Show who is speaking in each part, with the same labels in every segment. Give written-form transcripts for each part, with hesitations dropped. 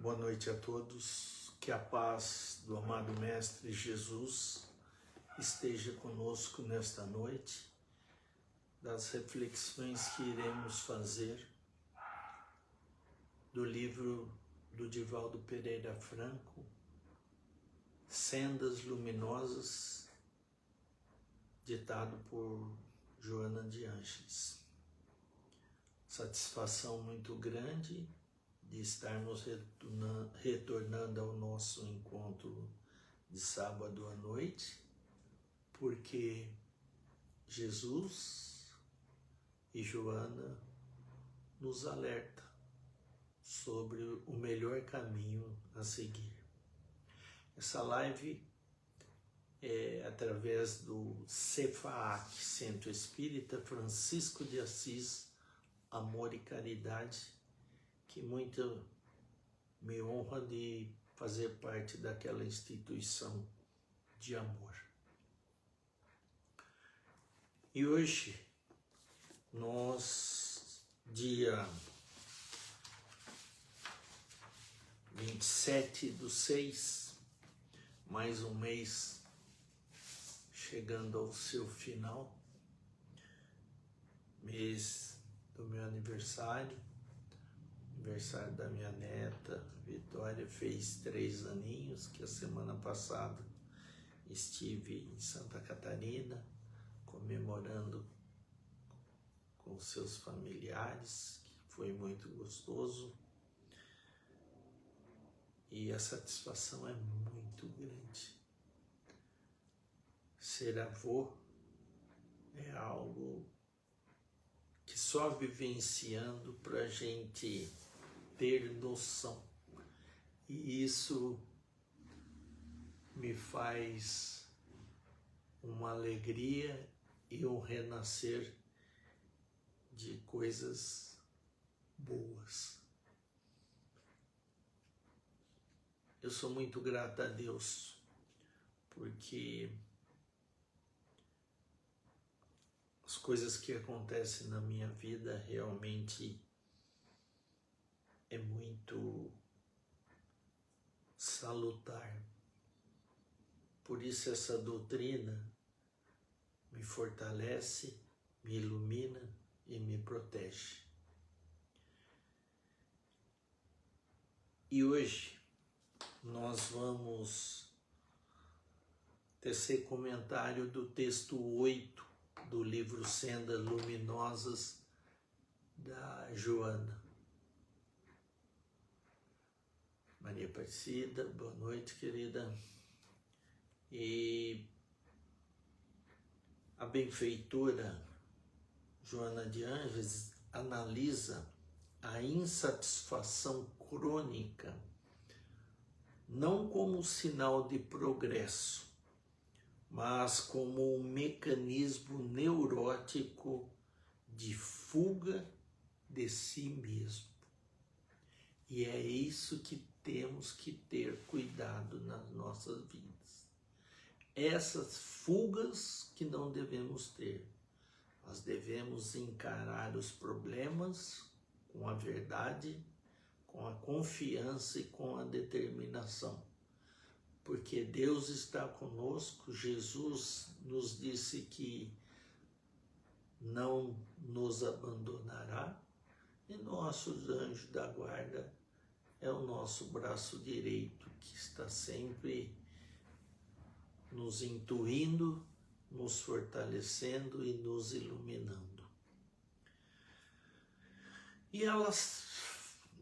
Speaker 1: Boa noite a todos, que a paz do amado Mestre Jesus esteja conosco nesta noite, das reflexões que iremos fazer do livro do Divaldo Pereira Franco, Sendas Luminosas, ditado por Joana de Ângeles. Satisfação muito grande de estarmos retornando ao nosso encontro de sábado à noite, porque Jesus e Joana nos alertam sobre o melhor caminho a seguir. Essa live é através do CEFAAC, Centro Espírita Francisco de Assis, Amor e Caridade, que muito me honra de fazer parte daquela instituição de amor. E hoje, nós, dia 27/6, mais um mês chegando ao seu final, mês do meu aniversário da minha neta, Vitória, fez 3 aninhos, que a semana passada estive em Santa Catarina, comemorando com seus familiares, que foi muito gostoso, e a satisfação é muito grande. Ser avô é algo que só vivenciando para a gente ter noção, e isso me faz uma alegria e um renascer de coisas boas. Eu sou muito grata a Deus, porque as coisas que acontecem na minha vida realmente é muito salutar. Por isso essa doutrina me fortalece, me ilumina e me protege. E hoje nós vamos tecer comentário do texto 8 do livro Sendas Luminosas, da Joana. Maria Aparecida, boa noite, querida. E a benfeitora Joana de Ângeles analisa a insatisfação crônica não como sinal de progresso, mas como um mecanismo neurótico de fuga de si mesmo. E é isso que temos que ter cuidado nas nossas vidas. Essas fugas que não devemos ter. Nós devemos encarar os problemas com a verdade, com a confiança e com a determinação. Porque Deus está conosco, Jesus nos disse que não nos abandonará, e nossos anjos da guarda é o nosso braço direito, que está sempre nos intuindo, nos fortalecendo e nos iluminando. E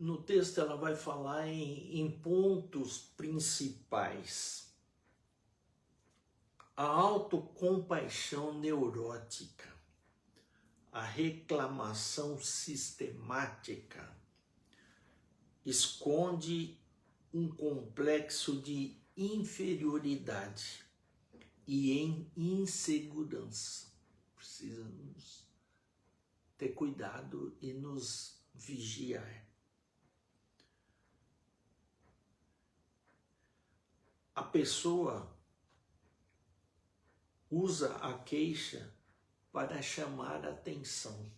Speaker 1: no texto ela vai falar em pontos principais. A autocompaixão neurótica, a reclamação sistemática, esconde um complexo de inferioridade e em insegurança. Precisamos ter cuidado e nos vigiar. A pessoa usa a queixa para chamar a atenção.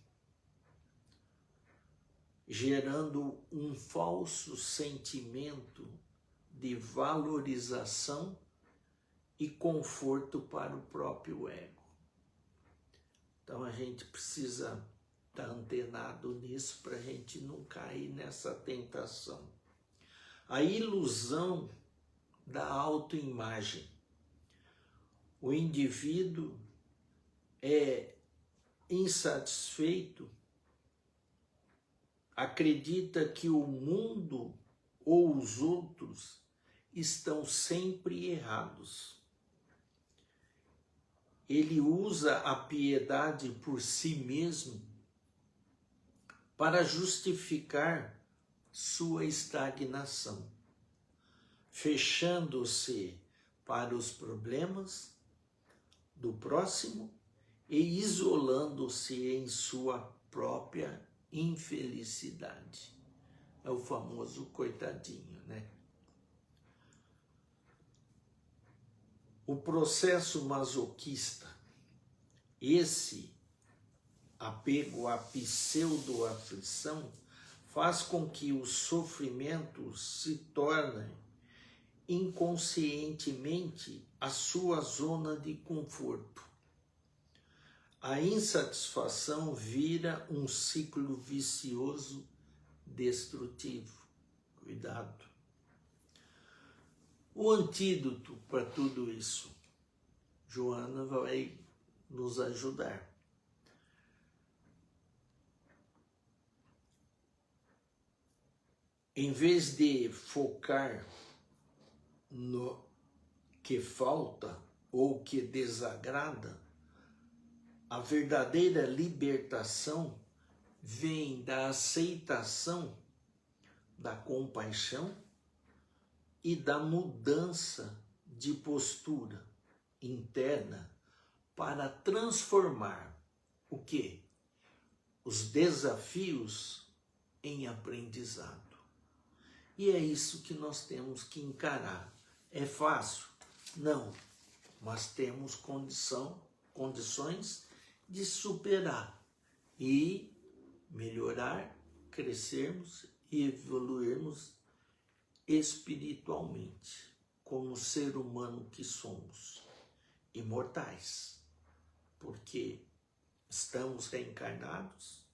Speaker 1: gerando um falso sentimento de valorização e conforto para o próprio ego. Então a gente precisa estar antenado nisso para a gente não cair nessa tentação. A ilusão da autoimagem. O indivíduo é insatisfeito, acredita que o mundo ou os outros estão sempre errados. Ele usa a piedade por si mesmo para justificar sua estagnação, fechando-se para os problemas do próximo e isolando-se em sua própria infelicidade. É o famoso coitadinho, né? O processo masoquista, esse apego à pseudo-aflição, faz com que os sofrimentos se tornem inconscientemente a sua zona de conforto. A insatisfação vira um ciclo vicioso destrutivo. Cuidado. O antídoto para tudo isso, Joana vai nos ajudar. Em vez de focar no que falta ou que desagrada, a verdadeira libertação vem da aceitação, da compaixão e da mudança de postura interna para transformar o quê? Os desafios em aprendizado. E é isso que nós temos que encarar. É fácil? Não, mas temos condições de superar e melhorar, crescermos e evoluirmos espiritualmente, como ser humano que somos, imortais, porque estamos reencarnados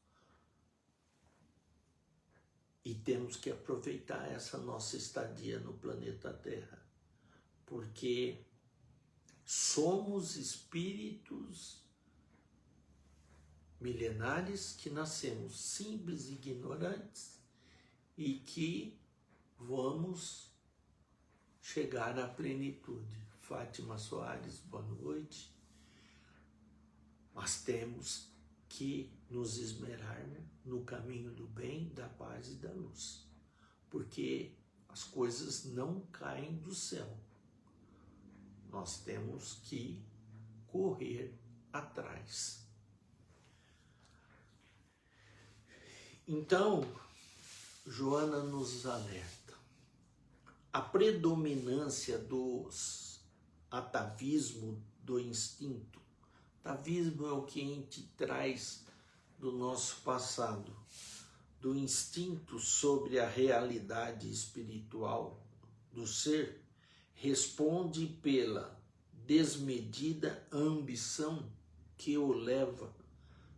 Speaker 1: e temos que aproveitar essa nossa estadia no planeta Terra, porque somos espíritos milenares que nascemos simples e ignorantes e que vamos chegar à plenitude. Fátima Soares, boa noite. Mas temos que nos esmerar no caminho do bem, da paz e da luz, porque as coisas não caem do céu. Nós temos que correr atrás. Então, Joana nos alerta. A predominância dos atavismo do instinto. Atavismo é o que a gente traz do nosso passado, do instinto sobre a realidade espiritual do ser, responde pela desmedida ambição que o leva,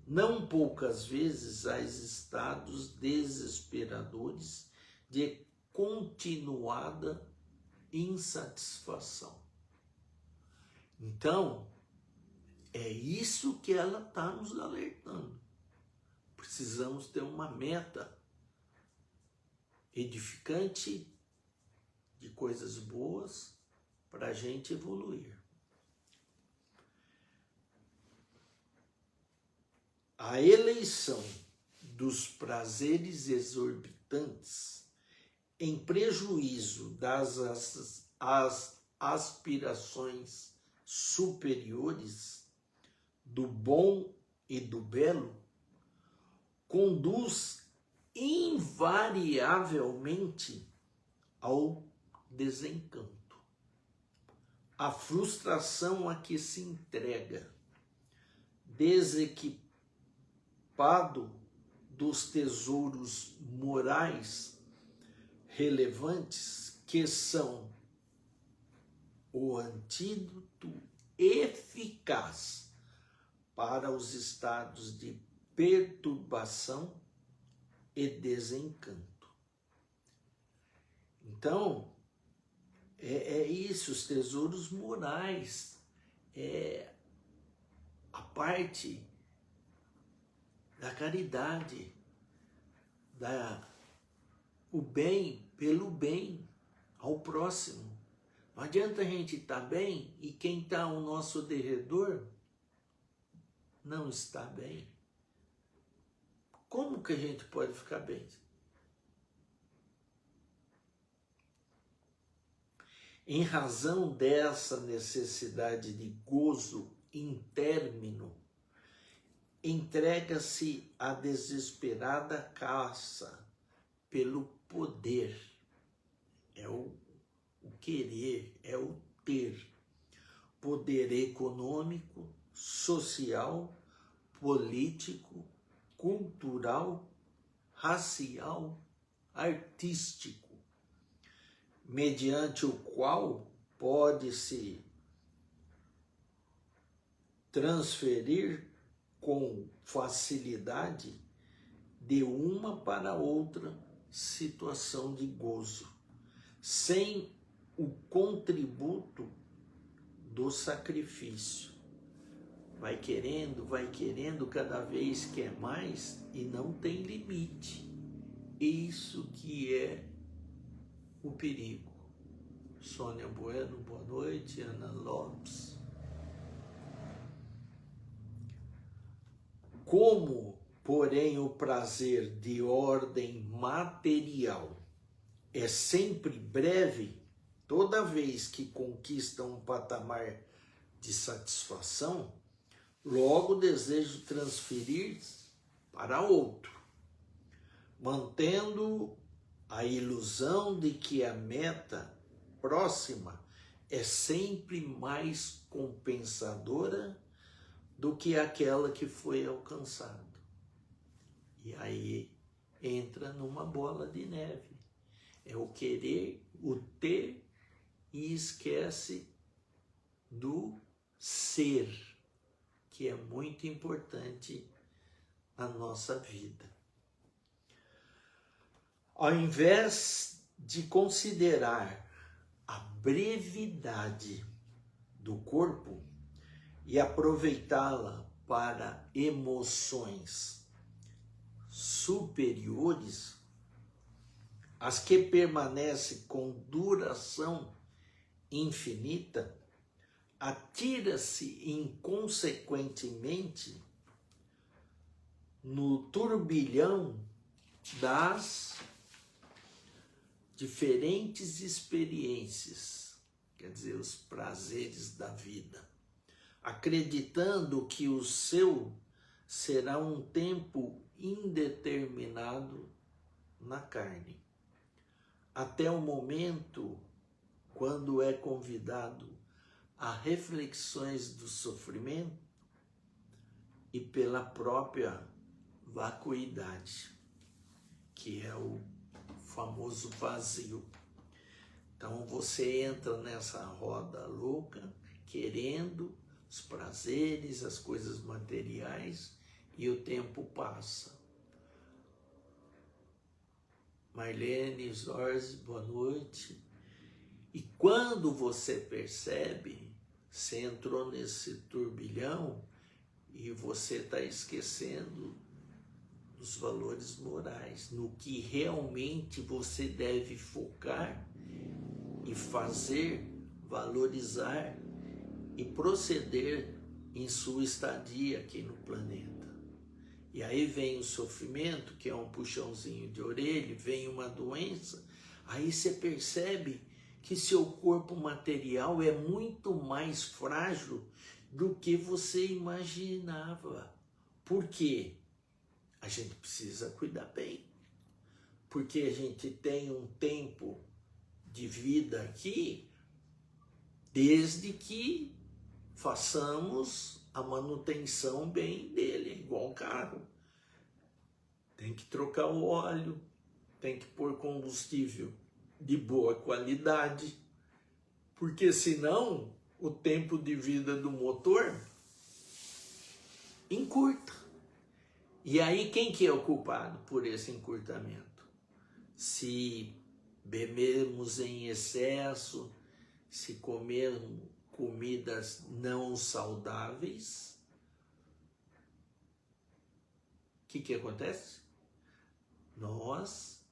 Speaker 1: não poucas vezes, a estados desesperadores de continuada insatisfação. Então, é isso que ela está nos alertando. Precisamos ter uma meta edificante de coisas boas para a gente evoluir. A eleição dos prazeres exorbitantes em prejuízo das aspirações superiores do bom e do belo conduz invariavelmente ao desencanto, a frustração a que se entrega, desequipado dos tesouros morais relevantes, que são o antídoto eficaz para os estados de perturbação e desencanto. Então, é isso, os tesouros morais, é a parte da caridade, o bem pelo bem ao próximo. Não adianta a gente estar bem e quem está ao nosso derredor não está bem. Como que a gente pode ficar bem? Em razão dessa necessidade de gozo intérmino, entrega-se à desesperada caça pelo poder. É o querer, é o ter. Poder econômico, social, político, cultural, racial, artístico, mediante o qual pode-se transferir com facilidade de uma para outra situação de gozo, sem o contributo do sacrifício. Vai querendo, cada vez quer mais e não tem limite. Isso que é o perigo. Sônia Bueno, boa noite. Ana Lopes. Como, porém, o prazer de ordem material é sempre breve, toda vez que conquista um patamar de satisfação, logo desejo transferir para outro, mantendo a ilusão de que a meta próxima é sempre mais compensadora do que aquela que foi alcançada. E aí entra numa bola de neve. É o querer, o ter, e esquece do ser, que é muito importante na nossa vida. Ao invés de considerar a brevidade do corpo e aproveitá-la para emoções superiores, as que permanecem com duração infinita, atira-se inconsequentemente no turbilhão das diferentes experiências, quer dizer, os prazeres da vida, acreditando que o seu será um tempo indeterminado na carne, até o momento quando é convidado a reflexões do sofrimento e pela própria vacuidade, que é o famoso vazio. Então você entra nessa roda louca, querendo os prazeres, as coisas materiais, e o tempo passa. Marlene Zorzi, boa noite. E quando você percebe, você entrou nesse turbilhão e você está esquecendo dos valores morais, no que realmente você deve focar e fazer, valorizar e proceder em sua estadia aqui no planeta. E aí vem o sofrimento, que é um puxãozinho de orelha, vem uma doença, aí você percebe que seu corpo material é muito mais frágil do que você imaginava. Por quê? A gente precisa cuidar bem, porque a gente tem um tempo de vida aqui, desde que façamos a manutenção bem dele, igual um carro. tem que trocar o óleo, tem que pôr combustível de boa qualidade, porque senão o tempo de vida do motor encurta. E aí quem que é o culpado por esse encurtamento? Se bebermos em excesso, se comermos comidas não saudáveis, o que acontece? Nós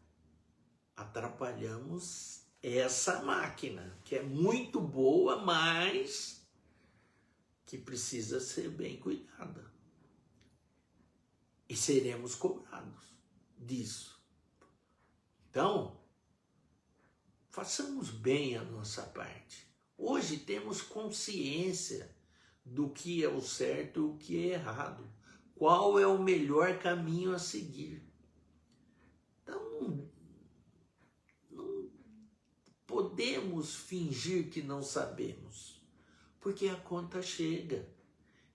Speaker 1: atrapalhamos essa máquina, que é muito boa, mas que precisa ser bem cuidada. E seremos cobrados disso. Então, façamos bem a nossa parte. Hoje temos consciência do que é o certo e o que é errado. Qual é o melhor caminho a seguir? Então, não podemos fingir que não sabemos, porque a conta chega.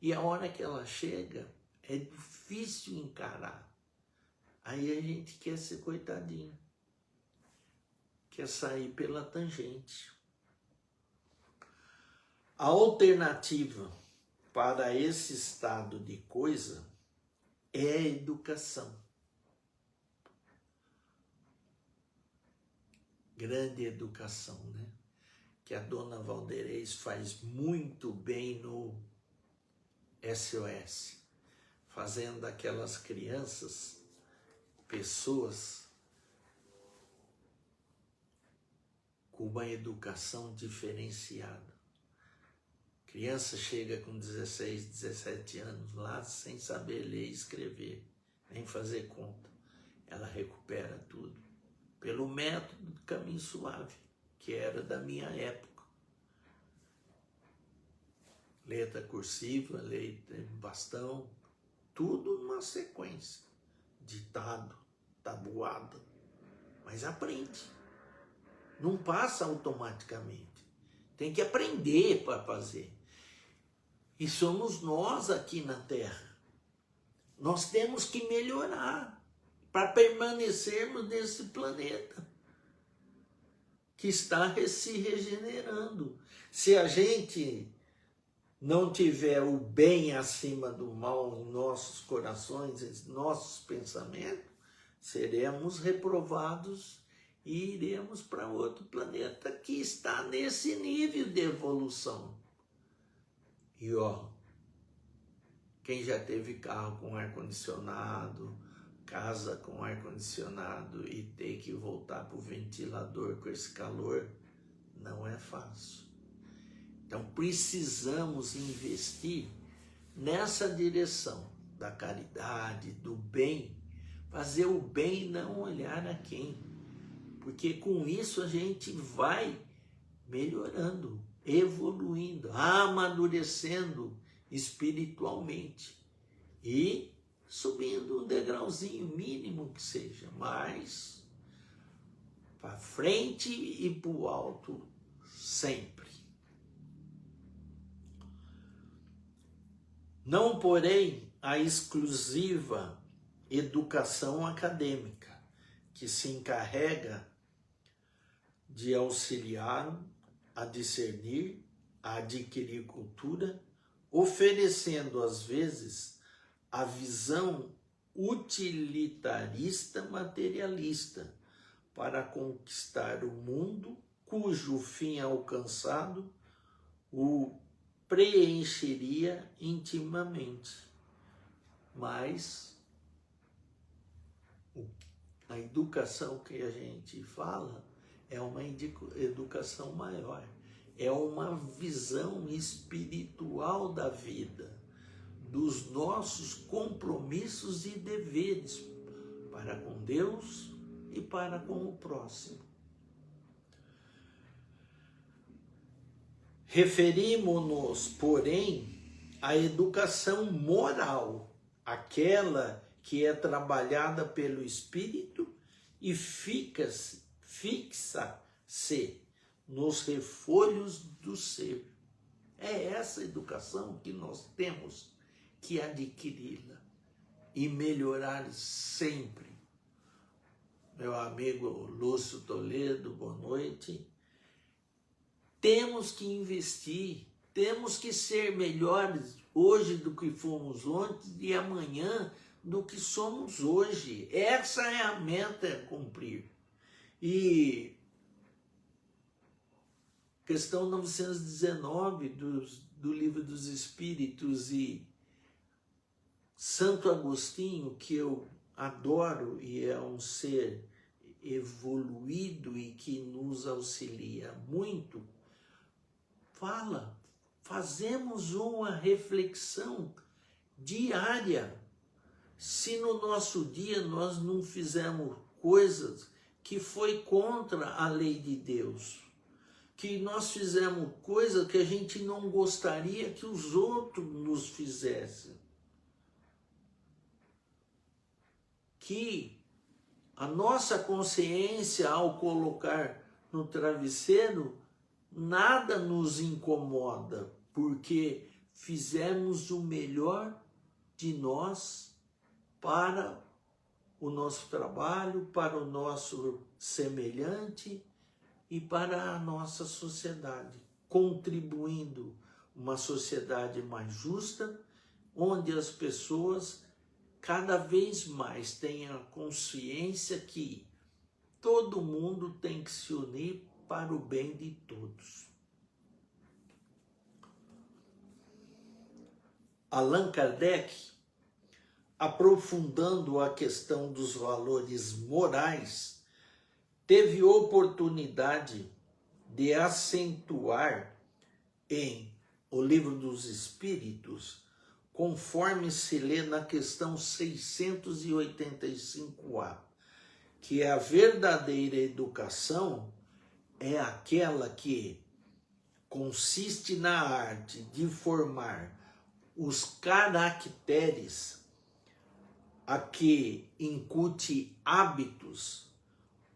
Speaker 1: E a hora que ela chega, é difícil encarar. Aí a gente quer ser coitadinho, quer sair pela tangente. A alternativa para esse estado de coisa é a educação. Grande educação, né? Que a dona Valderez faz muito bem no SOS, fazendo aquelas crianças, pessoas com uma educação diferenciada. Criança chega com 16, 17 anos lá sem saber ler e escrever, nem fazer conta. Ela recupera tudo pelo método do caminho suave, que era da minha época. Letra cursiva, letra bastão, tudo numa sequência. Ditado, tabuada, mas aprende. Não passa automaticamente. Tem que aprender para fazer. E somos nós aqui na Terra. Nós temos que melhorar para permanecermos nesse planeta que está se regenerando. Se a gente não tiver o bem acima do mal em nossos corações, em nossos pensamentos, seremos reprovados e iremos para outro planeta que está nesse nível de evolução. E ó, quem já teve carro com ar-condicionado, casa com ar-condicionado e ter que voltar para o ventilador com esse calor, não é fácil. Então precisamos investir nessa direção da caridade, do bem, fazer o bem e não olhar a quem. Porque com isso a gente vai melhorando, evoluindo, amadurecendo espiritualmente e subindo um degrauzinho mínimo que seja, mas para frente e para o alto sempre. Não, porém, a exclusiva educação acadêmica, que se encarrega de auxiliar a discernir, a adquirir cultura, oferecendo às vezes a visão utilitarista materialista para conquistar o mundo, cujo fim alcançado o preencheria intimamente. Mas a educação que a gente fala é uma educação maior, é uma visão espiritual da vida, dos nossos compromissos e deveres para com Deus e para com o próximo. Referimos-nos, porém, à educação moral, aquela que é trabalhada pelo Espírito e fixa-se nos refolhos do ser. É essa educação que nós temos que adquiri-la e melhorar sempre meu amigo Lúcio Toledo, boa noite. Temos que investir, temos que ser melhores hoje do que fomos ontem e amanhã do que somos hoje. Essa é a meta a cumprir. E questão 919 do Livro dos Espíritos e Santo Agostinho, que eu adoro e é um ser evoluído e que nos auxilia muito, fala, fazemos uma reflexão diária. Se no nosso dia nós não fizermos coisas que foi contra a lei de Deus, que nós fizemos coisas que a gente não gostaria que os outros nos fizessem, que a nossa consciência, ao colocar no travesseiro, nada nos incomoda, porque fizemos o melhor de nós para o nosso trabalho, para o nosso semelhante e para a nossa sociedade, contribuindo uma sociedade mais justa, onde as pessoas cada vez mais tenham a consciência que todo mundo tem que se unir para o bem de todos. Allan Kardec, aprofundando a questão dos valores morais, teve oportunidade de acentuar em O Livro dos Espíritos, conforme se lê na questão 685A, que a verdadeira educação é aquela que consiste na arte de formar os caracteres a que incute hábitos,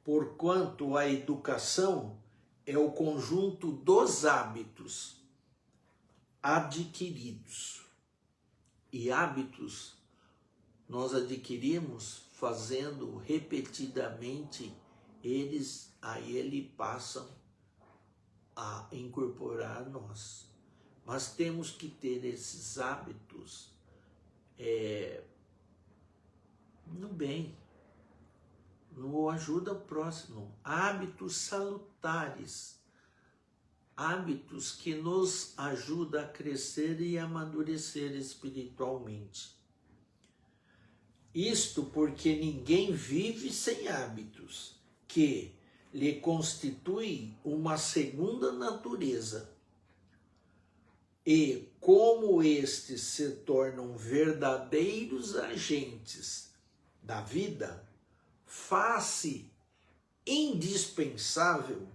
Speaker 1: porquanto a educação é o conjunto dos hábitos adquiridos. E hábitos nós adquirimos fazendo repetidamente, aí eles passam a incorporar a nós. Mas temos que ter esses hábitos no bem, no ajuda ao próximo, hábitos salutares, hábitos que nos ajudam a crescer e amadurecer espiritualmente. Isto porque ninguém vive sem hábitos, que lhe constituem uma segunda natureza. E como estes se tornam verdadeiros agentes da vida, faz-se indispensável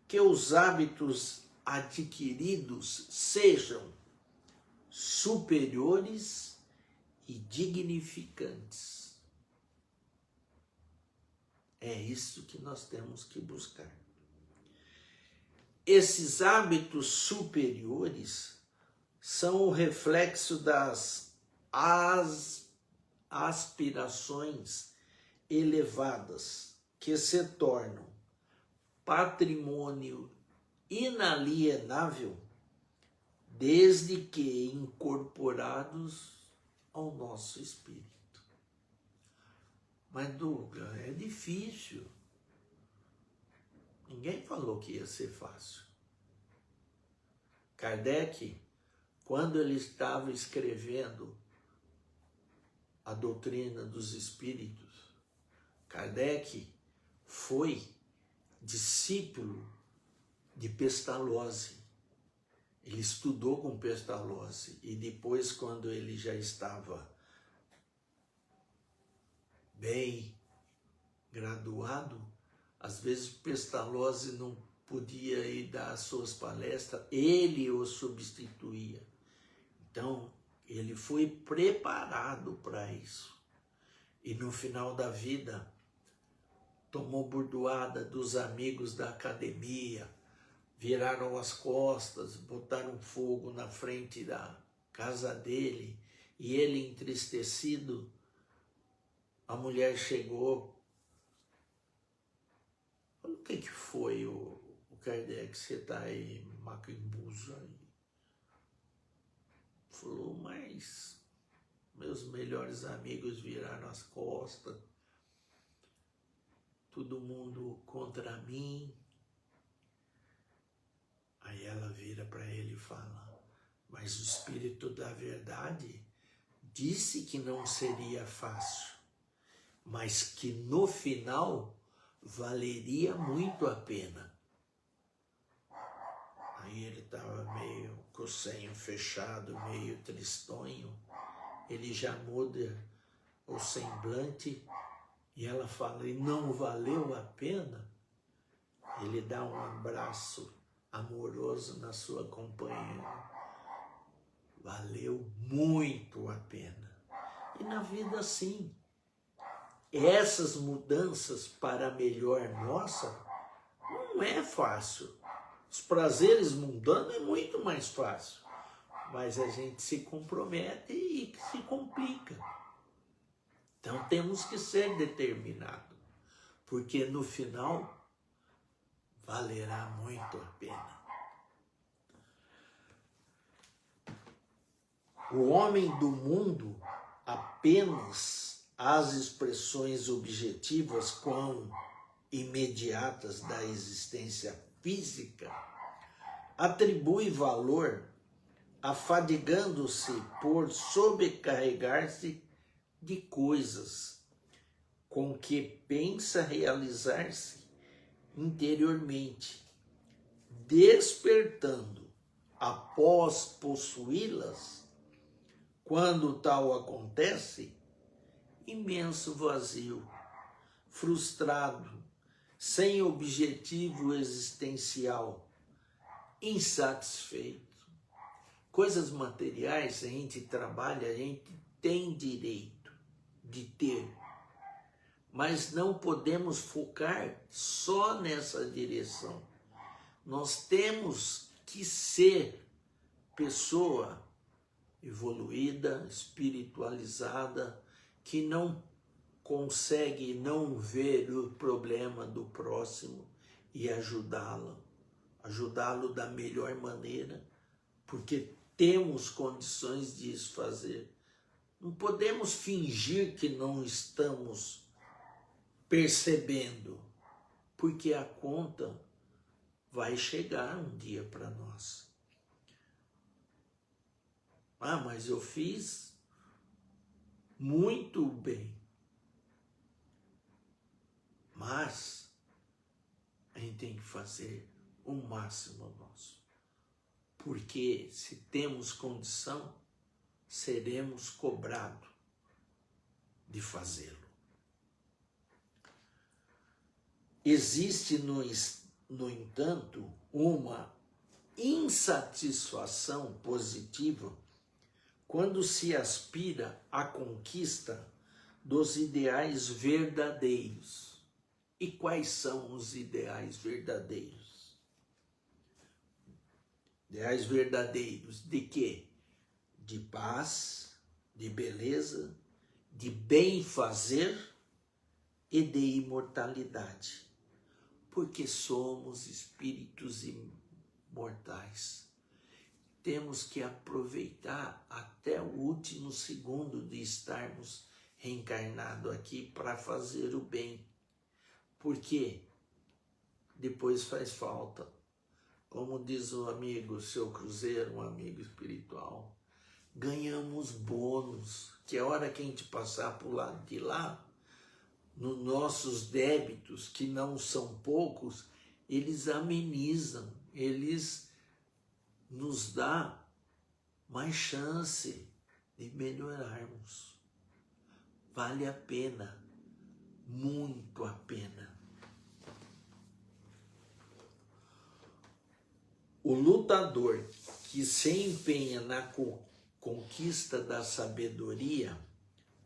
Speaker 1: que os hábitos adquiridos sejam superiores e dignificantes. É isso que nós temos que buscar. Esses hábitos superiores são o reflexo das aspirações elevadas que se tornam patrimônio inalienável desde que incorporados ao nosso espírito. Mas, Douglas, é difícil. Ninguém falou que ia ser fácil. Kardec, quando ele estava escrevendo a doutrina dos espíritos, Kardec foi discípulo de Pestalozzi. Ele estudou com Pestalozzi e depois, quando ele já estava bem graduado, às vezes Pestalozzi não podia ir dar as suas palestras, ele o substituía. Então, ele foi preparado para isso. E no final da vida, tomou bordoada dos amigos da academia, viraram as costas, botaram fogo na frente da casa dele, e ele, entristecido, a mulher chegou O que foi o Kardec? Você está aí, macumbuza aí. Falou, mas meus melhores amigos viraram as costas, todo mundo contra mim. Aí ela vira para ele e fala, mas o Espírito da Verdade disse que não seria fácil, mas que no final valeria muito a pena. Aí ele estava meio com o senho fechado, meio tristonho. Ele já muda o semblante e ela fala, e não valeu a pena? Ele dá um abraço amoroso na sua companheira. Valeu muito a pena. E na vida sim, essas mudanças para melhor nossa não é fácil. Os prazeres mundanos é muito mais fácil. Mas a gente se compromete e se complica. Então temos que ser determinados. Porque no final valerá muito a pena. O homem do mundo, apenas as expressões objetivas quão imediatas da existência física, atribui valor, afadigando-se por sobrecarregar-se de coisas com que pensa realizar-se interiormente, despertando, após possuí-las, quando tal acontece, imenso vazio, frustrado, sem objetivo existencial, insatisfeito. Coisas materiais a gente trabalha, a gente tem direito de ter, mas não podemos focar só nessa direção. Nós temos que ser pessoa evoluída, espiritualizada, que não consegue não ver o problema do próximo e ajudá-lo da melhor maneira, porque temos condições de isso fazer. Não podemos fingir que não estamos percebendo, porque a conta vai chegar um dia para nós. Ah, mas eu fiz muito bem. Mas a gente tem que fazer o máximo nosso. Porque se temos condição, seremos cobrados de fazê-lo. Existe, no entanto, uma insatisfação positiva quando se aspira à conquista dos ideais verdadeiros. E quais são os ideais verdadeiros? Ideais verdadeiros de quê? De paz, de beleza, de bem fazer e de imortalidade. Porque somos espíritos imortais. Temos que aproveitar até o último segundo de estarmos reencarnados aqui para fazer o bem. Porque depois faz falta. Como diz o amigo, o seu Cruzeiro, um amigo espiritual, ganhamos bônus, que a hora que a gente passar por lado de lá, nos nossos débitos, que não são poucos, eles amenizam, eles nos dão mais chance de melhorarmos. Vale a pena, muito a pena. O lutador que se empenha na conquista da sabedoria,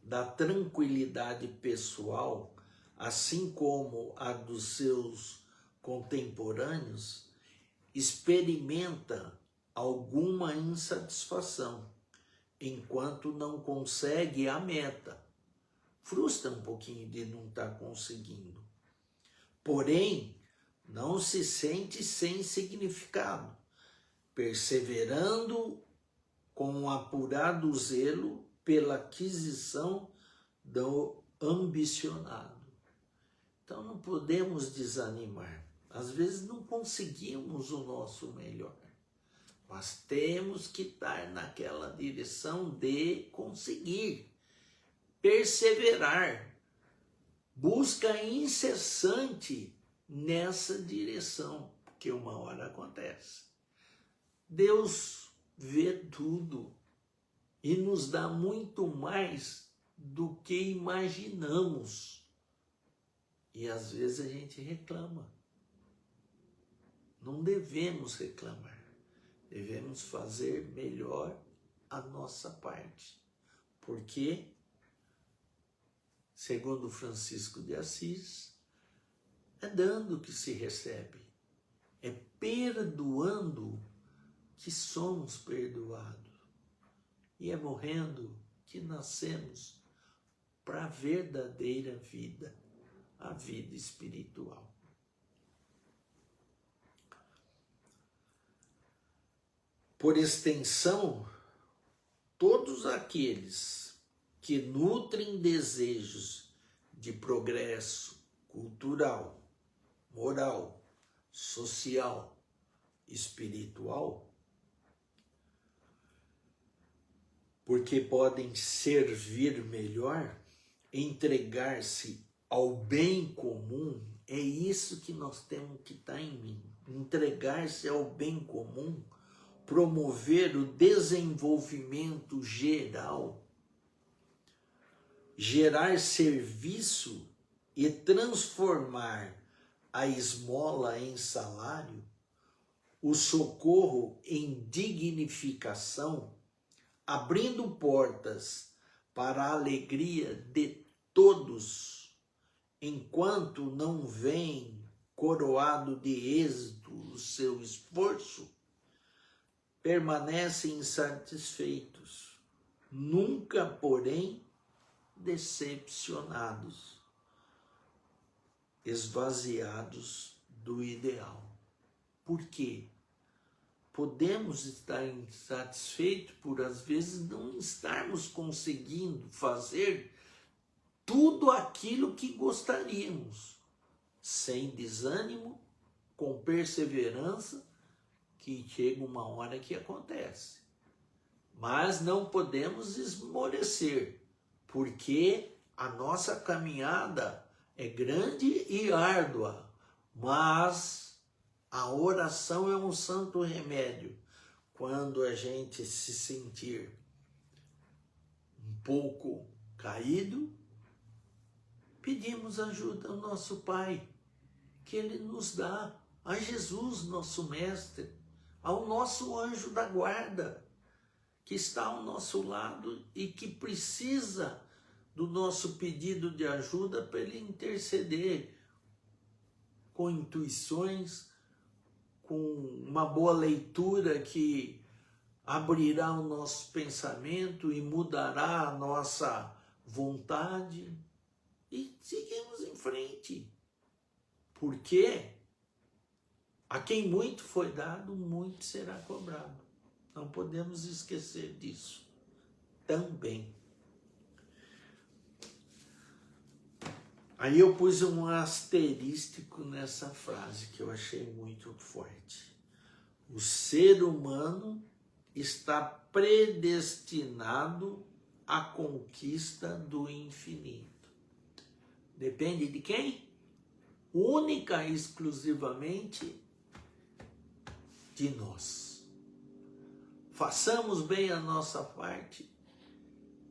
Speaker 1: da tranquilidade pessoal, assim como a dos seus contemporâneos, experimenta alguma insatisfação, enquanto não consegue a meta. Frustra um pouquinho de não estar conseguindo. Porém, não se sente sem significado, perseverando com um apurado zelo pela aquisição do ambicionado. Então não podemos desanimar. Às vezes não conseguimos o nosso melhor, mas temos que estar naquela direção de conseguir, perseverar, busca incessante nessa direção, porque uma hora acontece. Deus vê tudo e nos dá muito mais do que imaginamos. E às vezes a gente reclama. Não devemos reclamar. Devemos fazer melhor a nossa parte. Porque, segundo Francisco de Assis, é dando que se recebe. É perdoando que somos perdoados. E é morrendo que nascemos para a verdadeira vida, a vida espiritual. Por extensão, todos aqueles que nutrem desejos de progresso cultural, moral, social, espiritual, porque podem servir melhor, entregar-se ao bem comum, é isso que nós temos que estar em mim. Entregar-se ao bem comum, promover o desenvolvimento geral, gerar serviço e transformar a esmola em salário, o socorro em dignificação, abrindo portas para a alegria de todos, enquanto não vem coroado de êxito o seu esforço, permanecem insatisfeitos, nunca, porém, decepcionados, esvaziados do ideal. Por quê? Podemos estar insatisfeitos por, às vezes, não estarmos conseguindo fazer tudo aquilo que gostaríamos, sem desânimo, com perseverança, que chega uma hora que acontece. Mas não podemos esmorecer, porque a nossa caminhada é grande e árdua, mas a oração é um santo remédio. Quando a gente se sentir um pouco caído, pedimos ajuda ao nosso Pai, que Ele nos dá, a Jesus, nosso Mestre, ao nosso anjo da guarda, que está ao nosso lado e que precisa do nosso pedido de ajuda para Ele interceder com intuições, com uma boa leitura que abrirá o nosso pensamento e mudará a nossa vontade, e seguimos em frente. Porque a quem muito foi dado, muito será cobrado. Não podemos esquecer disso também. Aí eu pus um asterístico nessa frase que eu achei muito forte. O ser humano está predestinado à conquista do infinito. Depende de quem? Única e exclusivamente de nós. Façamos bem a nossa parte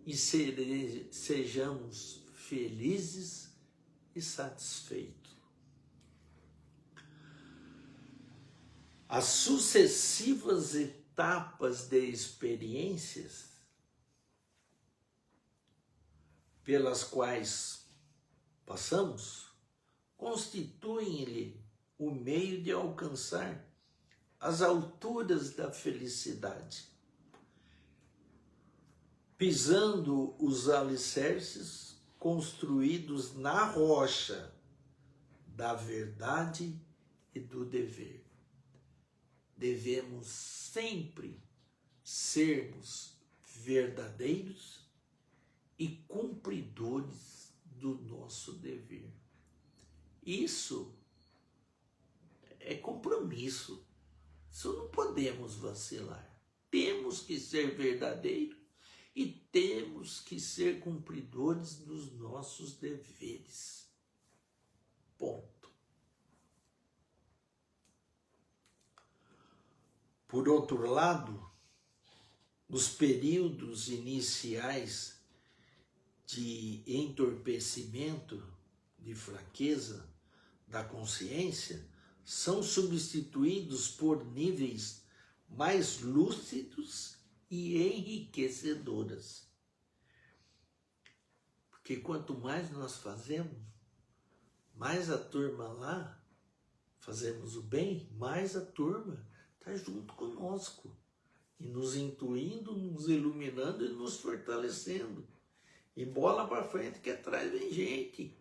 Speaker 1: e sejamos felizes e satisfeitos. As sucessivas etapas de experiências pelas quais passamos constituem-lhe o meio de alcançar as alturas da felicidade, pisando os alicerces construídos na rocha da verdade e do dever. Devemos sempre sermos verdadeiros e cumpridores do nosso dever. Isso é compromisso. Isso não podemos vacilar. Temos que ser verdadeiros e temos que ser cumpridores dos nossos deveres. Ponto. Por outro lado, os períodos iniciais de entorpecimento, de fraqueza da consciência, são substituídos por níveis mais lúcidos e enriquecedoras. Porque quanto mais nós fazemos, mais a turma lá, fazemos o bem, mais a turma está junto conosco, e nos intuindo, nos iluminando e nos fortalecendo. E bola para frente que atrás vem gente.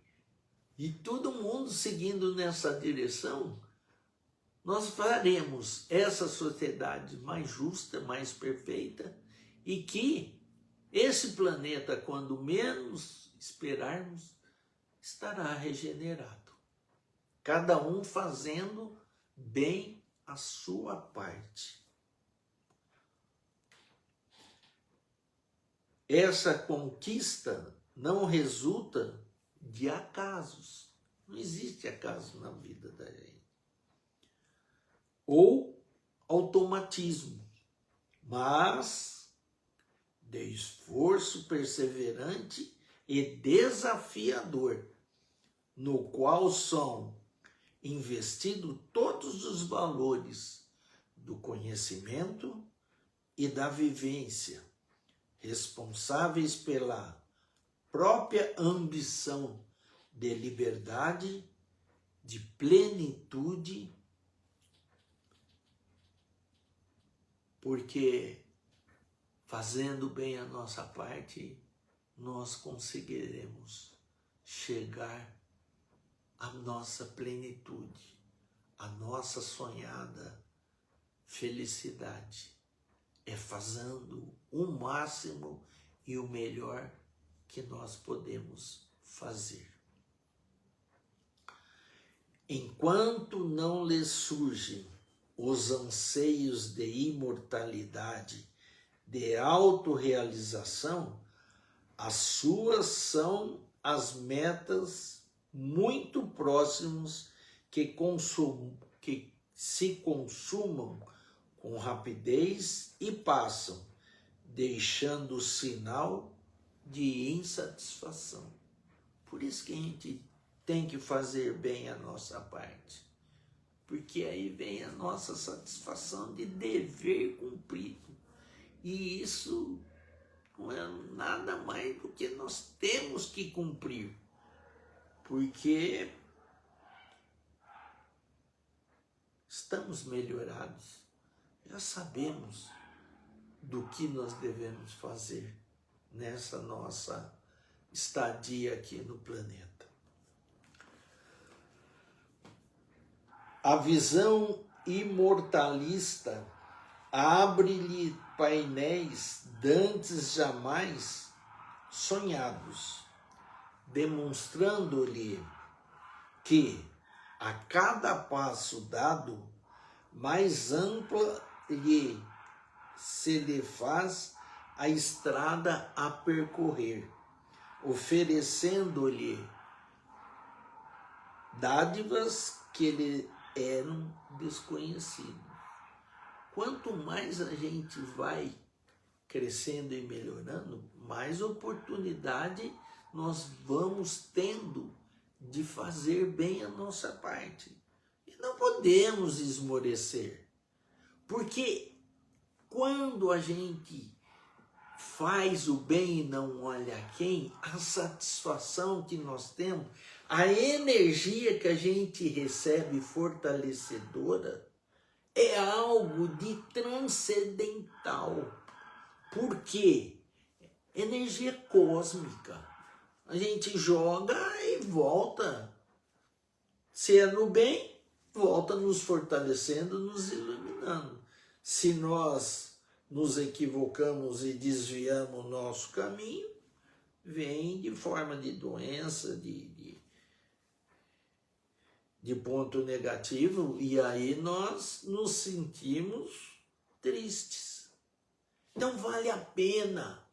Speaker 1: E todo mundo seguindo nessa direção, nós faremos essa sociedade mais justa, mais perfeita, e que esse planeta, quando menos esperarmos, estará regenerado. Cada um fazendo bem a sua parte. Essa conquista não resulta de acasos. Não existe acaso na vida da gente. Ou automatismo, mas de esforço perseverante e desafiador, no qual são investidos todos os valores do conhecimento e da vivência, responsáveis pela própria ambição de liberdade, de plenitude, porque fazendo bem a nossa parte, nós conseguiremos chegar à nossa plenitude, à nossa sonhada felicidade. É fazendo o máximo e o melhor que nós podemos fazer. Enquanto não lhes surgem os anseios de imortalidade, de autorrealização, as suas são as metas muito próximas que se consumam com rapidez e passam, deixando sinal de insatisfação. Por isso que a gente tem que fazer bem a nossa parte, porque aí vem a nossa satisfação de dever cumprido. E isso não é nada mais do que nós temos que cumprir, porque estamos melhorados, já sabemos do que nós devemos fazer nessa nossa estadia aqui no planeta. A visão imortalista abre-lhe painéis dantes jamais sonhados, demonstrando-lhe que a cada passo dado, mais ampla se lhe faz a estrada a percorrer, oferecendo-lhe dádivas que lhe eram desconhecidas. Quanto mais a gente vai crescendo e melhorando, mais oportunidade nós vamos tendo de fazer bem a nossa parte. E não podemos esmorecer, porque quando a gente faz o bem e não olha a quem, a satisfação que nós temos, a energia que a gente recebe fortalecedora, é algo de transcendental. Por quê? Energia cósmica. A gente joga e volta. Se é no bem, volta nos fortalecendo, nos iluminando. Se nós nos equivocamos e desviamos o nosso caminho, vem de forma de doença, de ponto negativo, e aí nós nos sentimos tristes. Então vale a pena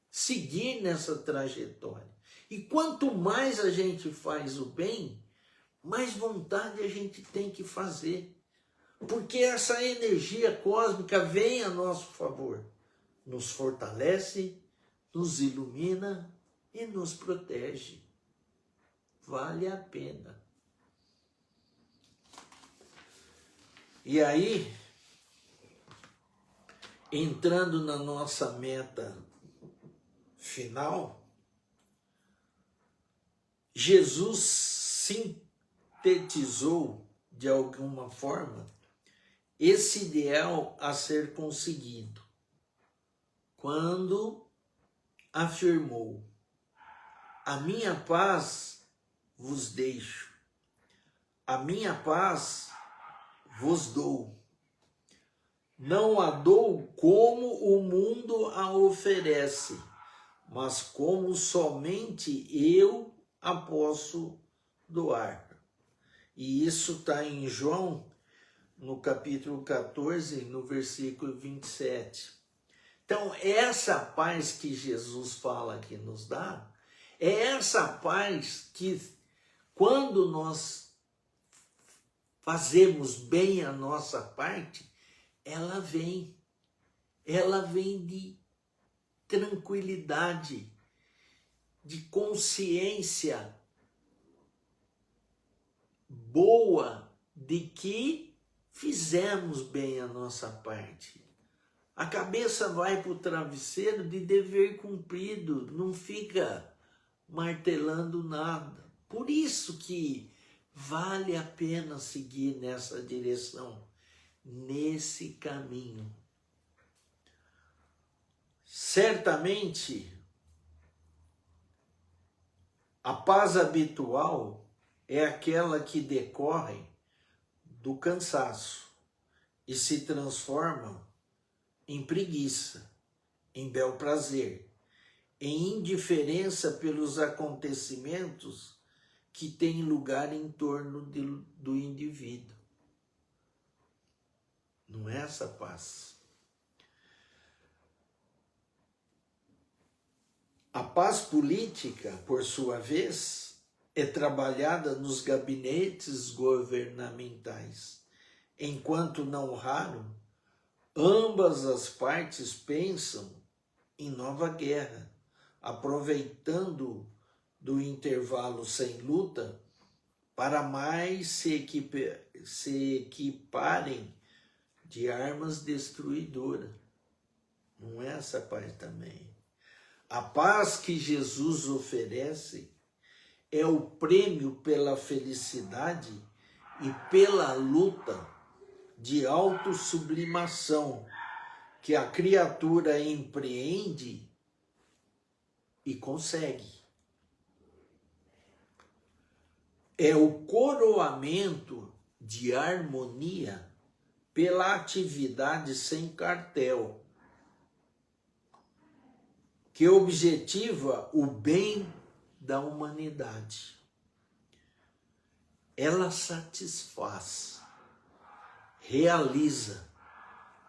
Speaker 1: seguir nessa trajetória. E quanto mais a gente faz o bem, mais vontade a gente tem que fazer. Porque essa energia cósmica vem a nosso favor, nos fortalece, nos ilumina e nos protege. Vale a pena. E aí, entrando na nossa meta final, Jesus sintetizou de alguma forma esse ideal a ser conseguido quando afirmou: a minha paz vos deixo, a minha paz vos dou. Não a dou como o mundo a oferece, mas como somente eu a posso doar. E isso está em João, no capítulo 14, no versículo 27. Então, essa paz que Jesus fala que nos dá, é essa paz que, quando nós fazemos bem a nossa parte, ela vem de tranquilidade, de consciência boa de que fizemos bem a nossa parte. A cabeça vai para o travesseiro de dever cumprido, não fica martelando nada. Por isso que vale a pena seguir nessa direção, nesse caminho. Certamente, a paz habitual é aquela que decorre do cansaço e se transforma em preguiça, em bel prazer, em indiferença pelos acontecimentos que têm lugar em torno do indivíduo. Não é essa paz. A paz política, por sua vez, é trabalhada nos gabinetes governamentais, enquanto não raro, ambas as partes pensam em nova guerra, aproveitando do intervalo sem luta para mais se equiparem de armas destruidoras. Não é essa paz também. A paz que Jesus oferece é o prêmio pela felicidade e pela luta de autossublimação que a criatura empreende e consegue. É o coroamento de harmonia pela atividade sem cartel, que objetiva o bem da humanidade. Ela satisfaz, realiza,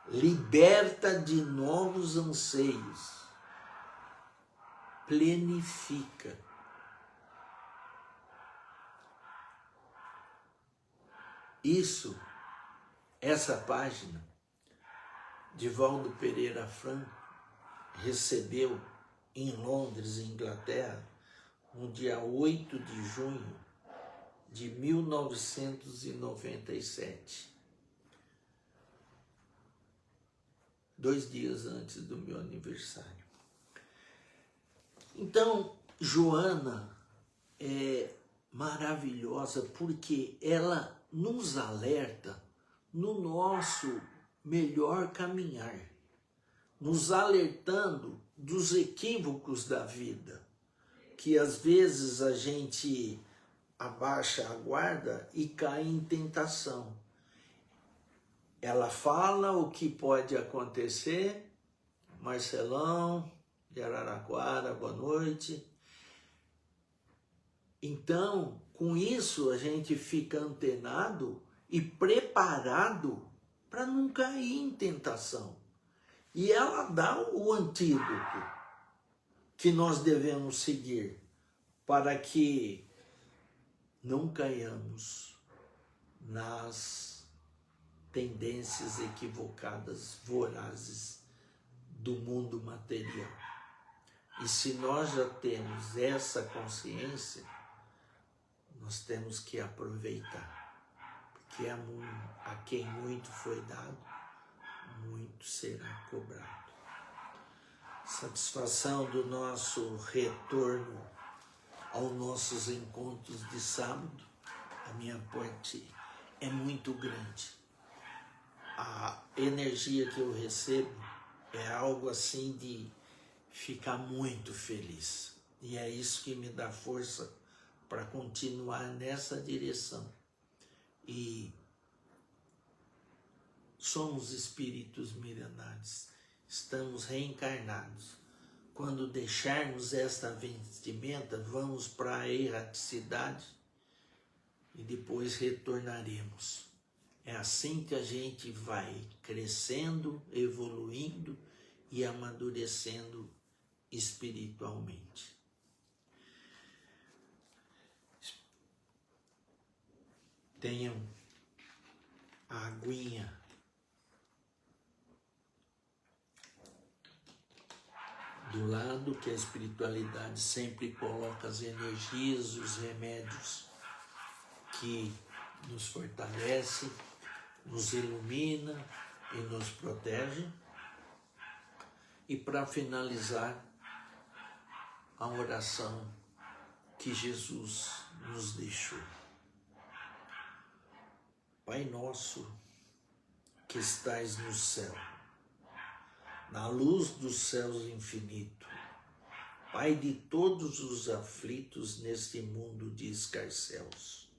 Speaker 1: liberta de novos anseios, plenifica. Isso, essa página, Divaldo Pereira Franco recebeu em Londres, Inglaterra, no dia 8 de junho de 1997. 2 dias antes do meu aniversário. Então, Joana é maravilhosa porque ela nos alerta no nosso melhor caminhar, nos alertando dos equívocos da vida, que às vezes a gente abaixa a guarda e cai em tentação. Ela fala o que pode acontecer. Marcelão, de Araraquara, boa noite. Então, com isso, a gente fica antenado e preparado para não cair em tentação. E ela dá o antídoto que nós devemos seguir para que não caiamos nas tendências equivocadas, vorazes do mundo material. E se nós já temos essa consciência, nós temos que aproveitar, porque a quem muito foi dado, muito será cobrado. Satisfação do nosso retorno aos nossos encontros de sábado, a minha parte é muito grande. A energia que eu recebo é algo assim de ficar muito feliz. E é isso que me dá força para continuar nessa direção. E somos espíritos milenares, estamos reencarnados. Quando deixarmos esta vestimenta, vamos para a erraticidade e depois retornaremos. É assim que a gente vai crescendo, evoluindo e amadurecendo espiritualmente. Tenham a aguinha do lado, que a espiritualidade sempre coloca as energias, os remédios que nos fortalece, nos ilumina e nos protege. E para finalizar, a oração que Jesus nos deixou. Pai nosso que estais no céu, na luz dos céus infinito, Pai de todos os aflitos neste mundo de escarcéus,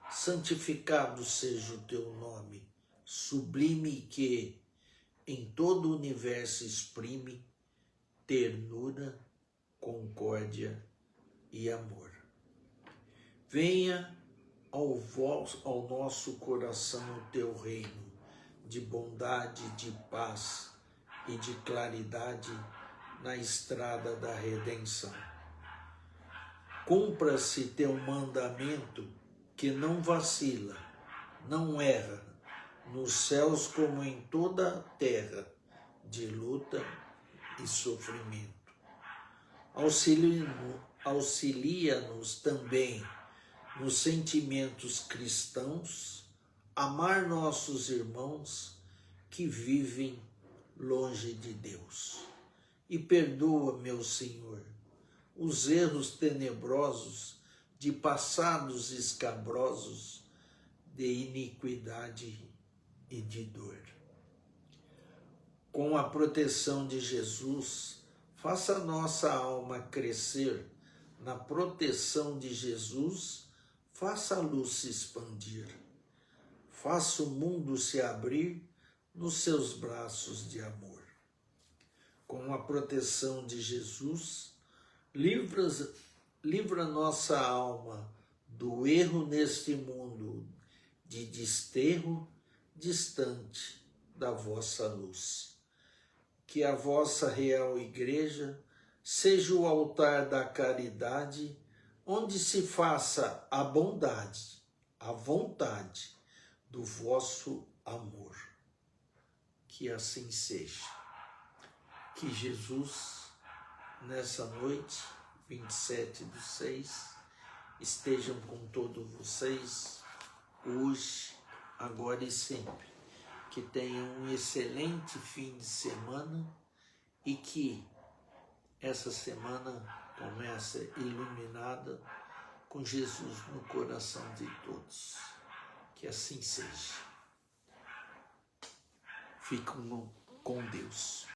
Speaker 1: santificado seja o teu nome, sublime que em todo o universo exprime ternura, concórdia e amor. Venha ao nosso coração o teu reino de bondade, de paz e de claridade na estrada da redenção. Cumpra-se teu mandamento que não vacila, não erra, nos céus como em toda a terra, de luta e sofrimento. Auxilia-nos também nos sentimentos cristãos, amar nossos irmãos que vivem longe de Deus. E perdoa, meu Senhor, os erros tenebrosos de passados escabrosos, de iniquidade e de dor. Com a proteção de Jesus, faça nossa alma crescer. Na proteção de Jesus, faça a luz se expandir. Faça o mundo se abrir nos seus braços de amor. Com a proteção de Jesus, livra nossa alma do erro neste mundo de desterro distante da vossa luz. Que a vossa real igreja seja o altar da caridade, onde se faça a bondade, a vontade do vosso amor. Que assim seja. Que Jesus, nessa noite, 27/6, estejam com todos vocês, hoje, agora e sempre. Que tenham um excelente fim de semana e que essa semana comece iluminada com Jesus no coração de todos. Que assim seja. Fiquem com Deus.